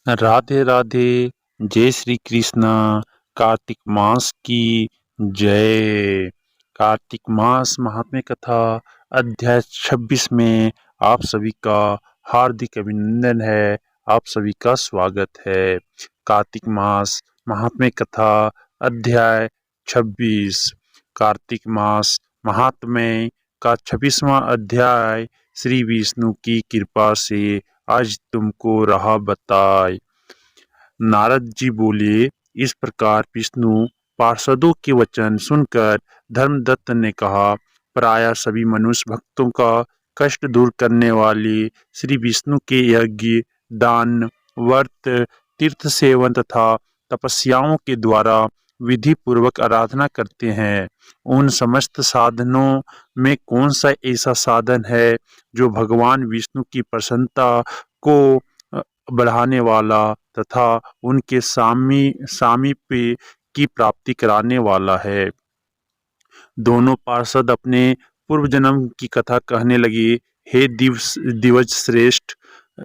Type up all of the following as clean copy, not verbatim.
राधे राधे। जय श्री कृष्णा। कार्तिक मास की जय। कार्तिक मास महात्म्य कथा अध्याय 26 में आप सभी का हार्दिक अभिनंदन है। आप सभी का स्वागत है। कार्तिक मास महात्म्य कथा अध्याय 26। कार्तिक मास महात्म्य का 26वां अध्याय श्री विष्णु की कृपा से आज तुमको राह बताए। नारद जी बोले, इस प्रकार विष्णु पार्षदों के वचन सुनकर धर्मदत्त ने कहा, प्रायः सभी मनुष्य भक्तों का कष्ट दूर करने वाले श्री विष्णु के यज्ञ, दान, व्रत, तीर्थ सेवन तथा तपस्याओं के द्वारा विधि पूर्वक आराधना करते हैं। उन समस्त साधनों में कौन सा ऐसा साधन है जो भगवान विष्णु की प्रसन्नता को बढ़ाने वाला तथा उनके सामीप्य की प्राप्ति कराने वाला है। दोनों पार्षद अपने पूर्व जन्म की कथा कहने लगे। हे दिवज श्रेष्ठ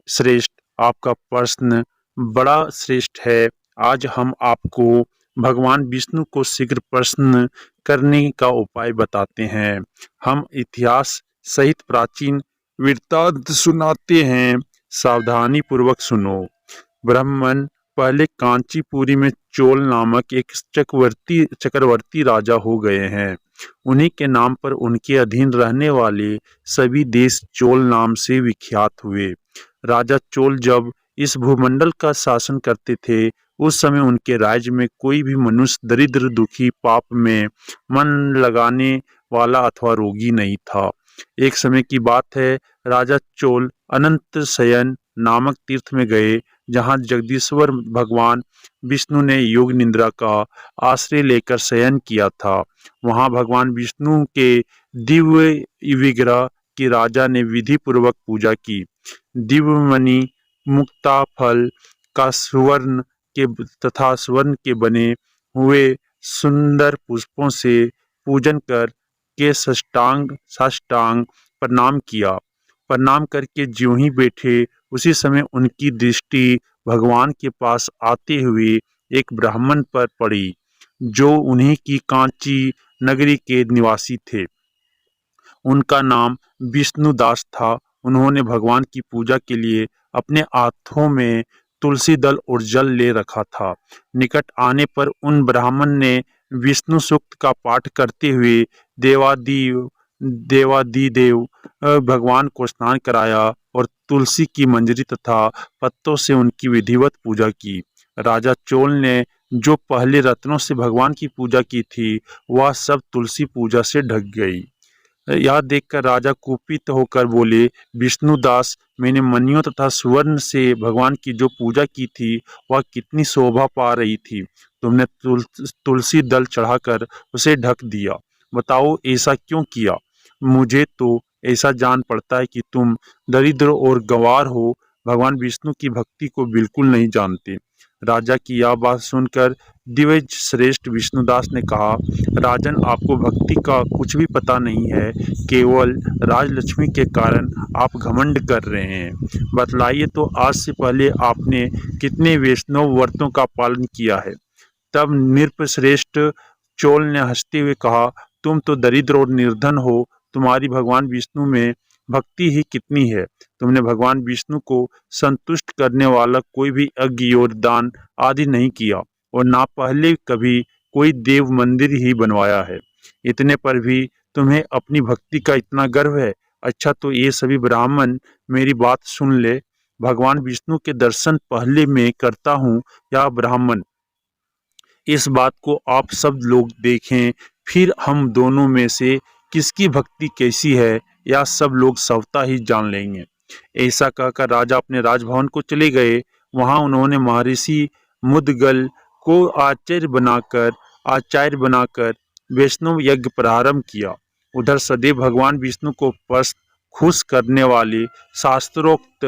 श्रेष्ठ आपका प्रश्न बड़ा श्रेष्ठ है। आज हम आपको भगवान विष्णु को शीघ्र प्रसन्न करने का उपाय बताते हैं। हम इतिहास सहित प्राचीन वृत्तांत सुनाते हैं। सावधानी पूर्वक सुनो। ब्राह्मण पहले कांचीपुरी में चोल नामक एक चक्रवर्ती राजा हो गए हैं। उन्हीं के नाम पर उनके अधीन रहने वाले सभी देश चोल नाम से विख्यात हुए। राजा चोल जब इस भूमंडल का शासन करते थे, उस समय उनके राज्य में कोई भी मनुष्य दरिद्र, दुखी, पाप में मन लगाने वाला अथवा रोगी नहीं था। एक समय की बात है, राजा चोल अनंत शयन नामक तीर्थ में गए, जहाँ जगदीश्वर भगवान विष्णु ने योग निद्रा का आश्रय लेकर शयन किया था। वहाँ भगवान विष्णु के दिव्य विग्रह की राजा ने विधि पूर्वक पूजा की। दिव्यमणि, मुक्ता फल का सुवर्ण के तथा स्वर्ण के बने हुए सुंदर पुष्पों से पूजन कर के साष्टांग प्रणाम किया। प्रणाम करके ज्यों ही बैठे, उसी समय उनकी दृष्टि भगवान के पास आते हुए एक ब्राह्मण पर पड़ी, जो उन्हीं की कांची नगरी के निवासी थे। उनका नाम विष्णुदास था। उन्होंने भगवान की पूजा के लिए अपने हाथों में तुलसी दल और जल ले रखा था। निकट आने पर उन ब्राह्मण ने विष्णु सूक्त का पाठ करते हुए देवादिदेव भगवान को स्नान कराया और तुलसी की मंजरी तथा पत्तों से उनकी विधिवत पूजा की। राजा चोल ने जो पहले रत्नों से भगवान की पूजा की थी, वह सब तुलसी पूजा से ढक गई। यह देखकर राजा कुपित होकर बोले, विष्णुदास, मैंने मणियों तथा सुवर्ण से भगवान की जो पूजा की थी, वह कितनी शोभा पा रही थी। तुमने तुलसी दल चढ़ाकर उसे ढक दिया। बताओ ऐसा क्यों किया? मुझे तो ऐसा जान पड़ता है कि तुम दरिद्र और गंवार हो, भगवान विष्णु की भक्ति को बिल्कुल नहीं जानते। राजा की यह बात सुनकर दिव्य श्रेष्ठ विष्णुदास ने कहा, राजन, आपको भक्ति का कुछ भी पता नहीं है। केवल राजलक्ष्मी के कारण आप घमंड कर रहे हैं। बतलाइए तो आज से पहले आपने कितने वैष्णव व्रतों का पालन किया है? तब नृपश्रेष्ठ चोल ने हंसते हुए कहा, तुम तो दरिद्र और निर्धन हो, तुम्हारी भगवान विष्णु में भक्ति ही कितनी है। तुमने भगवान विष्णु को संतुष्ट करने वाला कोई भी यज्ञ और दान आदि नहीं किया और ना पहले कभी कोई देव मंदिर ही बनवाया है। इतने पर भी तुम्हें अपनी भक्ति का इतना गर्व है। अच्छा, तो ये सभी ब्राह्मण मेरी बात सुन ले। भगवान विष्णु के दर्शन पहले मैं करता हूँ या ब्राह्मण, इस बात को आप सब लोग देखें, फिर हम दोनों में से किसकी भक्ति कैसी है, या सब लोग स्वतः ही जान लेंगे। ऐसा कहकर राजा अपने राजभवन को चले गए। वहां उन्होंने महर्षि मुदगल को आचार्य बनाकर वैष्णव यज्ञ प्रारंभ किया। उधर सदैव भगवान विष्णु को खुश करने वाले शास्त्रोक्त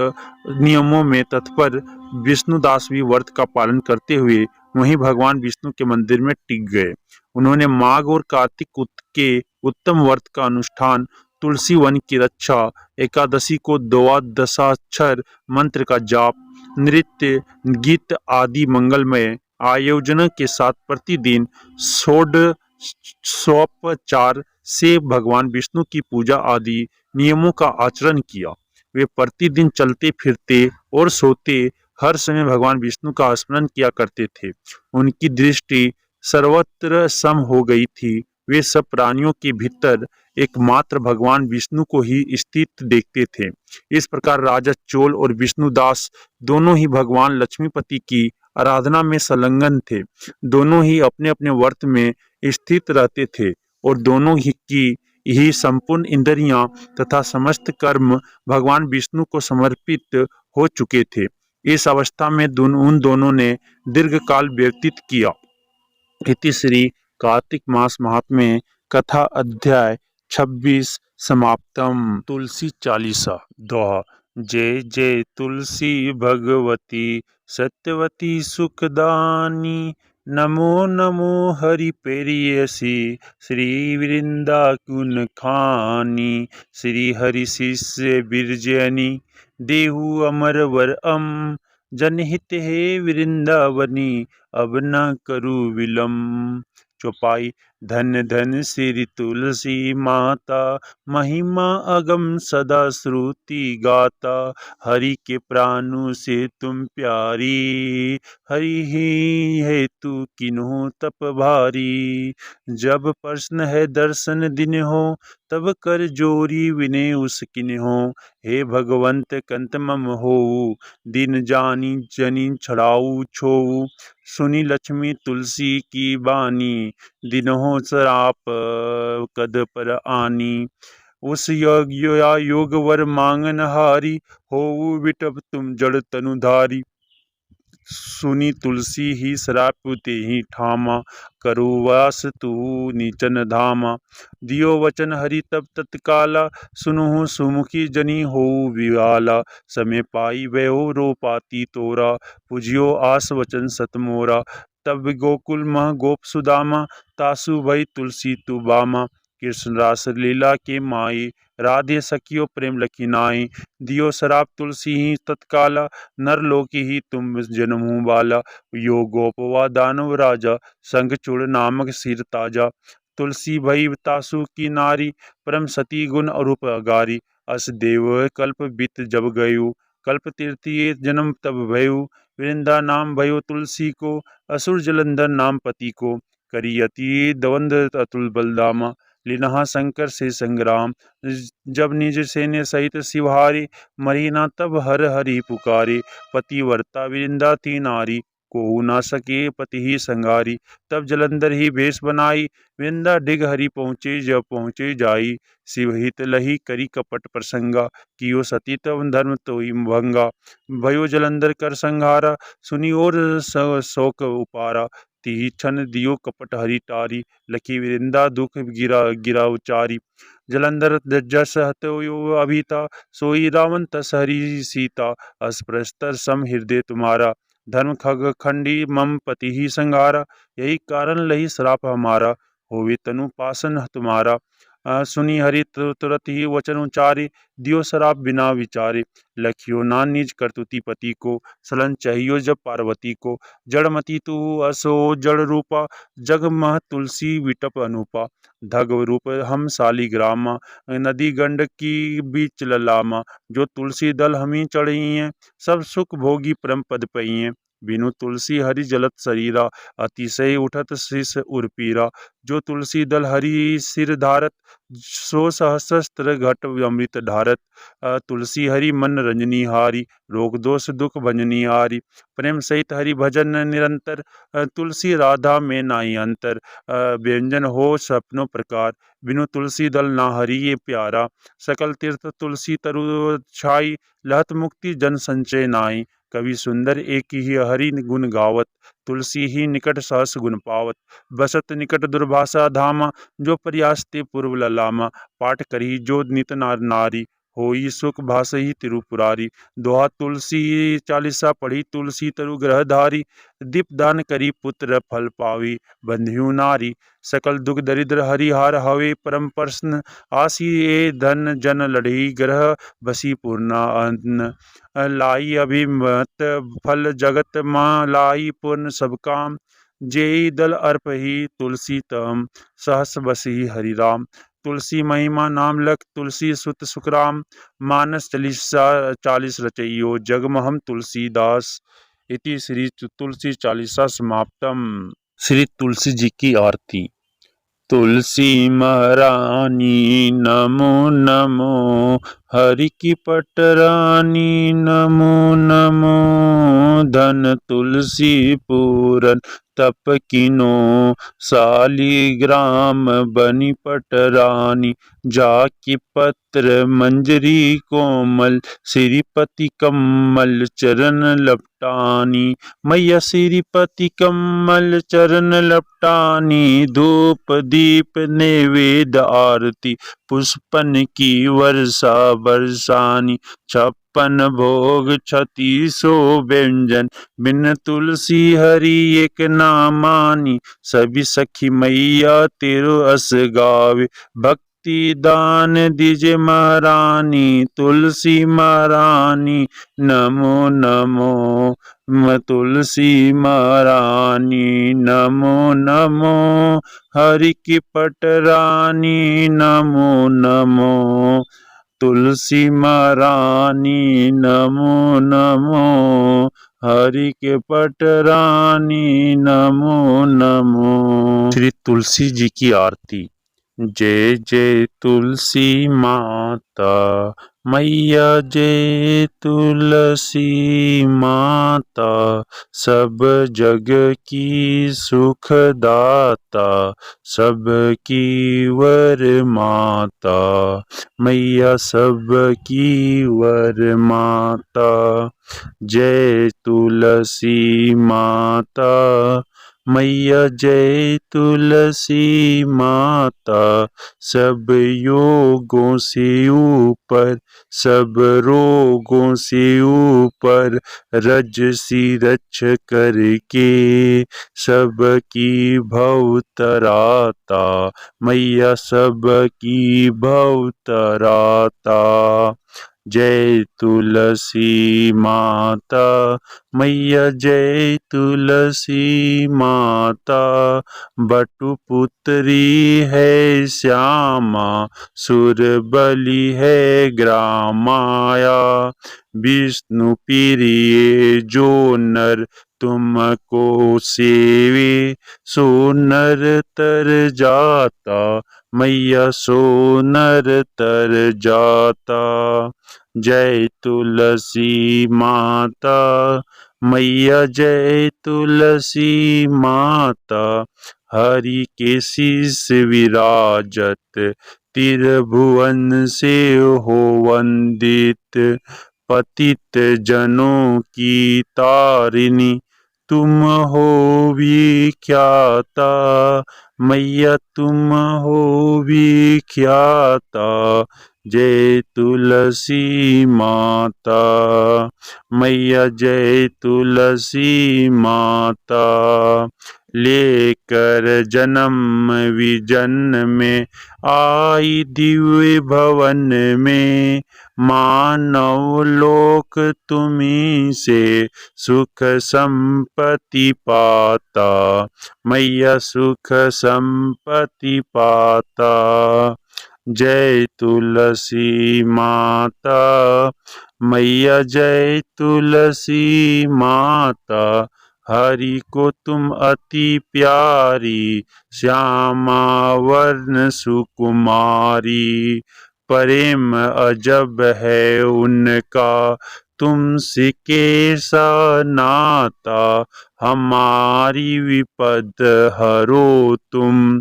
नियमों में तत्पर विष्णुदास भी व्रत का पालन करते हुए वहीं भगवान विष्णु के मंदिर में टिक गए। उन्होंने माघ और कार्तिक के उत्तम व्रत का अनुष्ठान, तुलसी वन की रक्षा, एकादशी को द्वादशाक्षर मंत्र का जाप, नृत्य, गीत आदि मंगलमय आयोजनों के साथ प्रतिदिन षोडशोपचार से भगवान विष्णु की पूजा आदि नियमों का आचरण किया। वे प्रतिदिन चलते फिरते और सोते हर समय भगवान विष्णु का स्मरण किया करते थे। उनकी दृष्टि सर्वत्र सम हो गई थी। वे सब प्राणियों के भीतर एकमात्र भगवान विष्णु को ही स्थित देखते थे। इस प्रकार राजा चोल और विष्णुदास दोनों ही भगवान लक्ष्मीपति की आराधना में संलग्न थे। दोनों ही अपने अपने व्रत में स्थित रहते थे और दोनों ही संपूर्ण इंद्रियां तथा समस्त कर्म भगवान विष्णु को समर्पित हो चुके थे। इस अवस्था में उन दोनों ने दीर्घ काल व्यतीत किया। इति श्री कार्तिक मास महात्म्य कथा अध्याय 26 समाप्तम। तुलसी चालीसा दोहा। जय जय तुलसी भगवती सत्यवती सुखदानी, नमो नमो हरि पेरियसी श्री वृंदाकुन खानी, श्री हरि शिष्य बिरजनी देहु अमर वर जनहित हे वृंदावनी, अब न करू विलम्ब। चौपाई। धन धन श्री तुलसी माता, महिमा अगम सदा श्रुति गाता, हरि के प्राणों से तुम प्यारी, हरि ही है तू किन्हों तप भारी। जब प्रश्न है दर्शन दिन हो, तब कर जोरी विनय उस किन्हो, हे भगवंत कंत मम हो, दिन जानी जनी छड़ाऊ छोऊ, सुनी लक्ष्मी तुलसी की बानी, दिनहों सराप कद पर आनी। उस योग वर मांगन हारी, हो विटप तुम जड़ तनुधारी। सुनी तुलसी ही श्राप ते ही ठामा, करो वास तू नीचन धामा। दियो वचन हरि तब तत्काला, सुनहु सुमुखी जनी हो विवाला। समय पाई वयो रो पाती तोरा, पुजियो आस वचन सत मोरा। तब गोकुल मह गोप सुदामा, तासु भई तुलसी तु बामा। कृष्ण रास लीला के माई, राधे सखियो प्रेम लखिनाई। दियो शराप तुलसी ही तत्काला, नर लोकी ही तुम जन्मु बाला। यो गोपवा दानव राजा, संग चूड़ नामक सिर ताजा। तुलसी भई तासु की नारी, परम सती गुण अरूप अगारी। अस देव कल्प बीत जब गयु, कल्प तीर्थीय जन्म तब भयु। वृंदा नाम भयो तुलसी को, असुर जलंधर नाम पति को। करी अति द्वंद अतुल बलदामा, लिनहा शंकर से संग्राम। जब निज सेने सहित शिवहारी, मरी ना तब हर हरि पुकारे। पतिव्रता वृंदा थी नारी, कोहू ना सके पति ही संगारी। तब जलंधर ही भेष बनाई, वृंदा डिग हरि पहुँचे जब पहुँचे जाई। शिवहित लही करी कपट प्रसंगा, कियो सती तव धर्म तोई भंगा। भयो जलंधर कर संहारा, सुनी और शोक उपारा। तिहि क्षण दियो कपट हरि टारी, लखी वृंदा दुख गिरा गिरा उचारी। जलंधर जस हतो अभिता, सोई रावण तस हरि सीता। अस्पृष्टर सम हृदय तुम्हारा, धर्म खग खंडी मम पति ही संहारा। यही कारण लही श्राप हमारा, होवे तनु पासन तुम्हारा। सुनी हरि तुरत ही वचन उचारे, दियो शराप बिना विचारे। लखियो ना निज करतुति पति को, सलन चाहियो जब पार्वती को। जड़मती तू असो जड़ रूपा, जग मह तुलसी विटप अनूपा। धग रूप हम शालिग्रामा, नदी गंड की बीच ललामा। जो तुलसी दल हमी चढ़ी हैं, सब सुख भोगी परम पद पई हैं। बिनु तुलसी हरि जलत शरीरा, अतिशय उठत शीस उर्पीरा। जो तुलसी दल हरि सिर धारत, सो सहस्त्र घट अमृत धारत। तुलसी हरि मन रंजनी हारी, रोग दोष दुख भंजनी हारी। प्रेम सहित हरि भजन निरंतर, तुलसी राधा में नाई अंतर। व्यंजन हो सपनों प्रकार, बिनु तुलसी दल ना हरि ये प्यारा। सकल तीर्थ तुलसी तरु छाई, लहत मुक्ति जन संचय नाई। कवि सुंदर एक ही हरि गुण गावत, तुलसी ही निकट सहस गुण पावत। बसत निकट दुर्भाषा धामा, जो प्रयास ते पूर्व ललामा। पाठ करी जो नित नार नारी, होई सुख भासही त्रिपुरारी। दोहा तुलसी चालीसा पढ़ी तुलसी तरु ग्रहधारी। दीपदान करी पुत्र फल पावी बंधियु नारी। सकल दुख दरिद्र हरिहार हवे परम प्रसन्न। आसी ए धन जन लड़ही ग्रह बसी पूर्णा अन्न। लाई अभिमत फल जगत माँ लाई पूर्ण सब काम। जेई दल अर्प ही तुलसी तम सहस बसी हरि राम। तुलसी महिमा नाम लख तुलसी सुत सुखराम। मानस चालीसा 40 रचइयो जगमहम तुलसीदास। इति श्री तुलसी चालीसा समाप्तम। श्री तुलसी जी की आरती। तुलसी महारानी नमो नमो। हरि की पटरानी नमो नमो। धन तुलसी पूरन तप किनो। शालिग्राम बनी पटरानी। जाकी पत्र मंजरी कोमल। श्रीपति कमल चरण लपटानी। मैया श्रीपति कमल चरण लपटानी। धूप दीप नैवेद्य आरती पुष्पन की वर्षा बरसानी। 56 भोग 3600 व्यंजन बिन तुलसी हरि एक नामानी। सभी सखी मैया तेरो अस गावे भक्ति दान दीजे महारानी। तुलसी महारानी नमो नमो। तुलसी महारानी नमो नमो। हरि की पटरानी नमो नमो। तुलसी महारानी नमो नमो। हरि के पटरानी नमो नमो। श्री तुलसी जी की आरती। जय जय तुलसी माता मैया जय तुलसी माता। सब जग की सुखदाता सबकी वर माता। मैया सबकी वर माता। जय तुलसी माता मैया जय तुलसी माता। सब योगों से ऊपर सब रोगों से ऊपर रजसी रच करके सबकी भव तराता। मैया सबकी भव तराता। जय तुलसी माता मैया जय तुलसी माता। बटुपुत्री है श्यामा सुर बलि है ग्रामाया। विष्णु प्रिय जो नर तुमको सेवे सो नर तर जाता। मैया सो नर तर जाता। जय तुलसी माता मैया जय तुलसी माता। हरि के शीस विराजत त्रिभुवन से हो वंदित। पतित जनों की तारिणी तुम हो विख्याता। मैया तुम हो विख्याता। जय तुलसी माता मैया जय तुलसी माता। लेकर जन्म विजन में आई दिव्य भवन में। मानव लोक तुम्हीं से सुख संपत्ति पाता। मैया सुख संपत्ति पाता। जय तुलसी माता मैया जय तुलसी माता। हरि को तुम अति प्यारी श्यामा वर्ण सुकुमारी। प्रेम अजब है उनका तुमसे कैसा नाता। हमारी विपद हरो तुम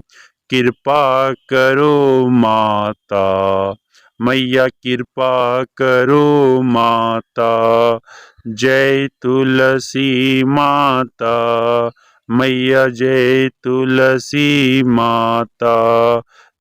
कृपा करो माता। मैया कृपा करो माता। जय तुलसी माता मैया जय तुलसी माता।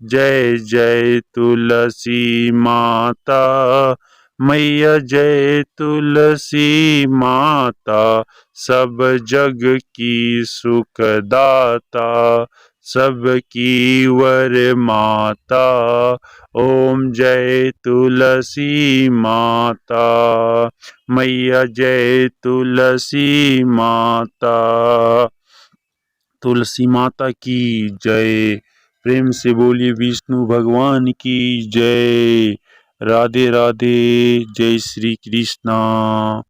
जय जय तुलसी माता मैया, जय तुलसी माता, सब जग की सुखदाता, सबकी वर माता। ओम जय तुलसी माता मैया, जय तुलसी माता। तुलसी माता की जय। प्रेम से बोलिए विष्णु भगवान की जय। राधे राधे। जय श्री कृष्णा।